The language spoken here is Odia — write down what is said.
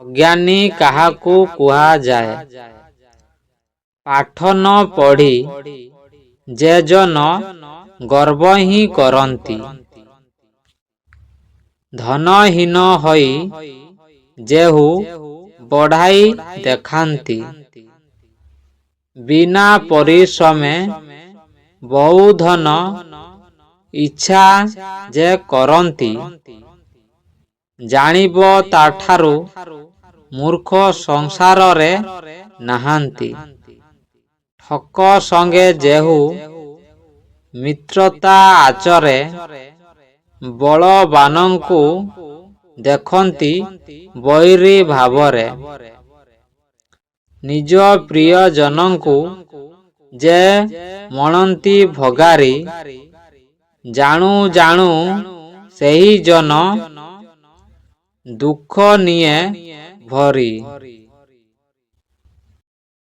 ଅଜ୍ଞାନୀ କାହାକୁ କୁହାଯାଏ? ପାଠ ନ ପଢ଼ି ଯେ ଜନ ଗର୍ବ ହିଁ କରନ୍ତି। ଧନହୀନ ହୋଇ ଯେହୁ ବଢ଼ାଇ ଦେଖାନ୍ତି। ବିନା ପରିଶ୍ରମେ ବହୁ ଧନ ଇଚ୍ଛା ଯେ କରନ୍ତି। ଜାଣିବ ତାଠାରୁ ମୂର୍ଖ ସଂସାରରେ ନାହାନ୍ତି। ଠକ ସଙ୍ଗେ ଯେହୁ ମିତ୍ରତା ଆଚରେ ବଳବାନଙ୍କୁ ଦେଖନ୍ତି ବୈରୀ ଭାବରେ। ନିଜ ପ୍ରିୟଜନଙ୍କୁ ଯେ ମଣନ୍ତି ଭଗାରି ଜାଣୁ ଜାଣୁ ସେହି ଜନ ଦୁଃଖ ନିଏ ଭରି।